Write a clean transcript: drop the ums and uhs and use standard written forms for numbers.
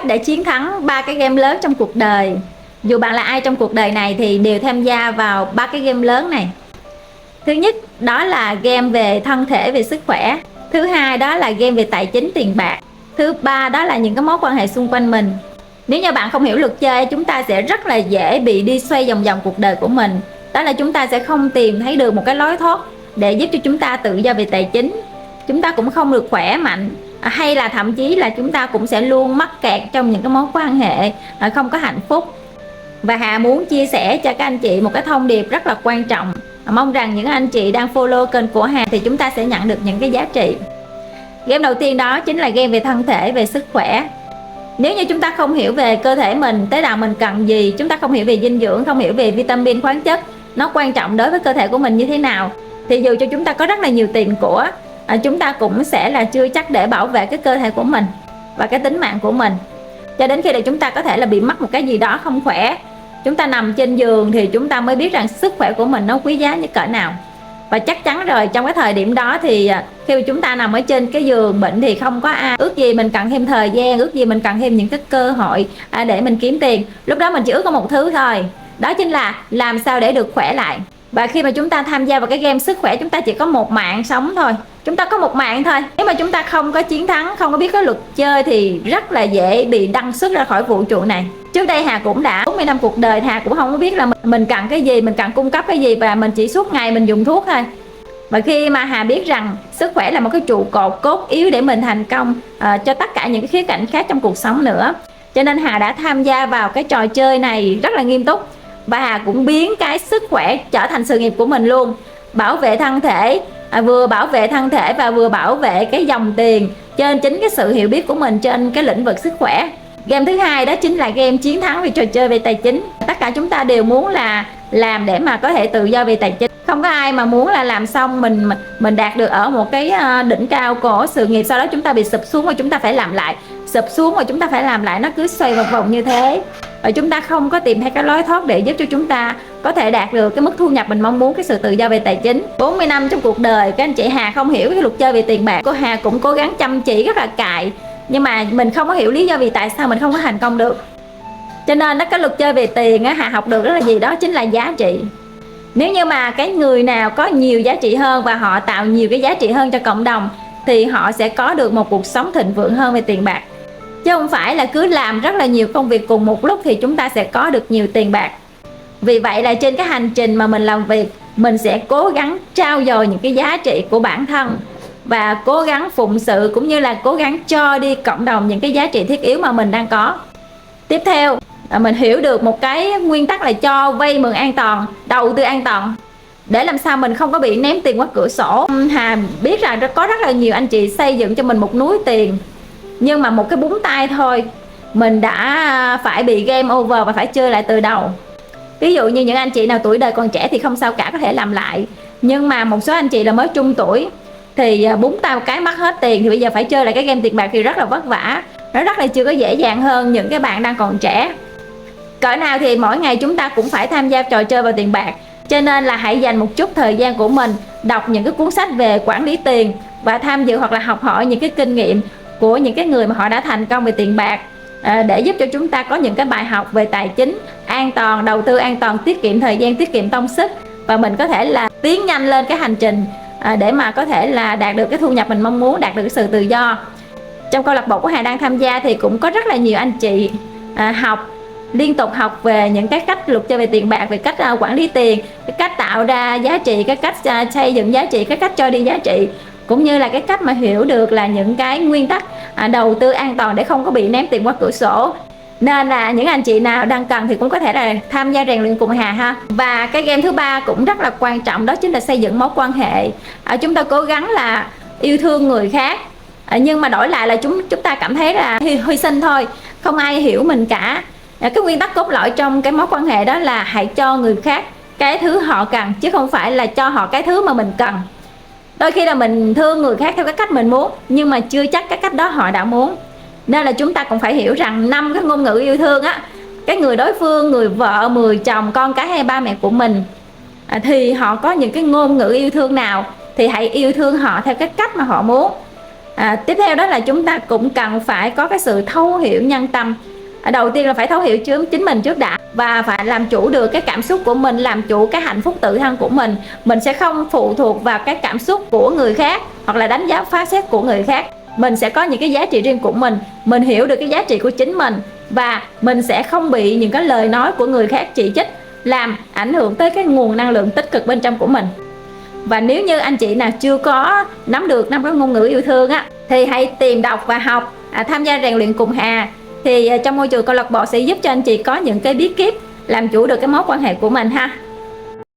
cách để chiến thắng 3 cái game lớn trong cuộc đời. Dù bạn là ai trong cuộc đời này thì đều tham gia vào 3 cái game lớn này. Thứ nhất đó là game về thân thể, về sức khỏe. Thứ hai đó là game về tài chính, tiền bạc. Thứ ba đó là những cái mối quan hệ xung quanh mình. Nếu như bạn không hiểu luật chơi, chúng ta sẽ rất là dễ bị đi xoay vòng vòng cuộc đời của mình. Đó là chúng ta sẽ không tìm thấy được một cái lối thoát để giúp cho chúng ta tự do về tài chính. Chúng ta cũng không được khỏe mạnh, hay là thậm chí là chúng ta cũng sẽ luôn mắc kẹt trong những cái mối quan hệ không có hạnh phúc. Và Hà muốn chia sẻ cho các anh chị một cái thông điệp rất là quan trọng. Mong rằng những anh chị đang follow kênh của Hà thì chúng ta sẽ nhận được những cái giá trị. Game đầu tiên đó chính là game về thân thể, về sức khỏe. Nếu như chúng ta không hiểu về cơ thể mình, tế bào mình cần gì, chúng ta không hiểu về dinh dưỡng, không hiểu về vitamin, khoáng chất, nó quan trọng đối với cơ thể của mình như thế nào, thì dù cho chúng ta có rất là nhiều tiền của, chúng ta cũng sẽ là chưa chắc để bảo vệ cái cơ thể của mình và cái tính mạng của mình. Cho đến khi là chúng ta có thể là bị mắc một cái gì đó không khỏe, chúng ta nằm trên giường thì chúng ta mới biết rằng sức khỏe của mình nó quý giá như cỡ nào. Và chắc chắn rồi, trong cái thời điểm đó thì khi chúng ta nằm ở trên cái giường bệnh thì không có ai ước gì mình cần thêm thời gian, ước gì mình cần thêm những cái cơ hội để mình kiếm tiền. Lúc đó mình chỉ ước có một thứ thôi, đó chính là làm sao để được khỏe lại. Và khi mà chúng ta tham gia vào cái game sức khỏe, chúng ta chỉ có một mạng sống thôi, chúng ta có một mạng thôi. Nếu mà chúng ta không có chiến thắng, không có biết cái luật chơi thì rất là dễ bị đăng xuất ra khỏi vũ trụ này. Trước đây Hà cũng đã 40 năm cuộc đời, Hà cũng không có biết là mình cần cái gì, mình cần cung cấp cái gì, và mình chỉ suốt ngày mình dùng thuốc thôi. Và khi mà Hà biết rằng sức khỏe là một cái trụ cột cốt yếu để mình thành công cho tất cả những cái khía cạnh khác trong cuộc sống nữa, cho nên Hà đã tham gia vào cái trò chơi này rất là nghiêm túc. Và Hà cũng biến cái sức khỏe trở thành sự nghiệp của mình luôn. Bảo vệ thân thể, vừa bảo vệ thân thể và vừa bảo vệ cái dòng tiền trên chính cái sự hiểu biết của mình trên cái lĩnh vực sức khỏe. Game thứ hai đó chính là game chiến thắng về trò chơi về tài chính. Tất cả chúng ta đều muốn là làm để mà có thể tự do về tài chính. Không có ai mà muốn là làm xong mình đạt được ở một cái đỉnh cao của sự nghiệp, sau đó chúng ta bị sụp xuống và chúng ta phải làm lại, sụp xuống và chúng ta phải làm lại, nó cứ xoay vòng vòng như thế. Và chúng ta không có tìm thấy cái lối thoát để giúp cho chúng ta có thể đạt được cái mức thu nhập mình mong muốn, cái sự tự do về tài chính. 40 năm trong cuộc đời, các anh chị Hà không hiểu cái luật chơi về tiền bạc. Cô Hà cũng cố gắng chăm chỉ rất là cày, nhưng mà mình không có hiểu lý do vì tại sao mình không có thành công được. Cho nên đó, cái luật chơi về tiền Hà học được đó là gì? Đó chính là giá trị. Nếu như mà cái người nào có nhiều giá trị hơn và họ tạo nhiều cái giá trị hơn cho cộng đồng thì họ sẽ có được một cuộc sống thịnh vượng hơn về tiền bạc. Chứ không phải là cứ làm rất là nhiều công việc cùng một lúc thì chúng ta sẽ có được nhiều tiền bạc. Vì vậy là trên cái hành trình mà mình làm việc, mình sẽ cố gắng trau dồi những cái giá trị của bản thân và cố gắng phụng sự, cũng như là cố gắng cho đi cộng đồng những cái giá trị thiết yếu mà mình đang có. Tiếp theo, mình hiểu được một cái nguyên tắc là cho vay mượn an toàn, đầu tư an toàn, để làm sao mình không có bị ném tiền qua cửa sổ. Hà biết rằng có rất là nhiều anh chị xây dựng cho mình một núi tiền, nhưng mà một cái búng tay thôi mình đã phải bị game over và phải chơi lại từ đầu. Ví dụ như những anh chị nào tuổi đời còn trẻ thì không sao cả, có thể làm lại. Nhưng mà một số anh chị là mới trung tuổi thì búng tay một cái mất hết tiền, thì bây giờ phải chơi lại cái game tiền bạc thì rất là vất vả, nó rất là chưa có dễ dàng hơn những cái bạn đang còn trẻ. Cỡ nào thì mỗi ngày chúng ta cũng phải tham gia trò chơi vào tiền bạc, cho nên là hãy dành một chút thời gian của mình đọc những cái cuốn sách về quản lý tiền và tham dự hoặc là học hỏi những cái kinh nghiệm của những cái người mà họ đã thành công về tiền bạc, để giúp cho chúng ta có những cái bài học về tài chính an toàn, đầu tư an toàn, tiết kiệm thời gian, tiết kiệm công sức, và mình có thể là tiến nhanh lên cái hành trình để mà có thể là đạt được cái thu nhập mình mong muốn, đạt được cái sự tự do. Trong câu lạc bộ của Hà đang tham gia thì cũng có rất là nhiều anh chị liên tục học về những cái cách luật chơi về tiền bạc, về cách quản lý tiền, cái cách tạo ra giá trị, cái cách xây dựng giá trị, cái cách cho đi giá trị, cũng như là cái cách mà hiểu được là những cái nguyên tắc đầu tư an toàn để không có bị ném tiền qua cửa sổ. Nên là những anh chị nào đang cần thì cũng có thể là tham gia rèn luyện cùng Hà ha. Và cái game thứ ba cũng rất là quan trọng, đó chính là xây dựng mối quan hệ. Chúng ta cố gắng là yêu thương người khác, nhưng mà đổi lại là chúng ta cảm thấy là hy sinh thôi, không ai hiểu mình cả. Cái nguyên tắc cốt lõi trong cái mối quan hệ đó là hãy cho người khác cái thứ họ cần, chứ không phải là cho họ cái thứ mà mình cần. Đôi khi là mình thương người khác theo cái cách mình muốn, nhưng mà chưa chắc cái cách đó họ đã muốn. Nên là chúng ta cũng phải hiểu rằng 5 cái ngôn ngữ yêu thương á, cái người đối phương, người vợ, người chồng, con cái hay ba mẹ của mình, thì họ có những cái ngôn ngữ yêu thương nào thì hãy yêu thương họ theo cái cách mà họ muốn. Tiếp theo đó là chúng ta cũng cần phải có cái sự thấu hiểu nhân tâm. Đầu tiên là phải thấu hiểu chính mình trước đã, và phải làm chủ được cái cảm xúc của mình, làm chủ cái hạnh phúc tự thân của mình. Mình sẽ không phụ thuộc vào cái cảm xúc của người khác hoặc là đánh giá phán xét của người khác. Mình sẽ có những cái giá trị riêng của mình hiểu được cái giá trị của chính mình, và mình sẽ không bị những cái lời nói của người khác chỉ trích làm ảnh hưởng tới cái nguồn năng lượng tích cực bên trong của mình. Và nếu như anh chị nào chưa có nắm được 5 cái ngôn ngữ yêu thương á, thì hãy tìm đọc và học, tham gia rèn luyện cùng Hà. Thì trong môi trường câu lạc bộ sẽ giúp cho anh chị có những cái bí kíp làm chủ được cái mối quan hệ của mình ha.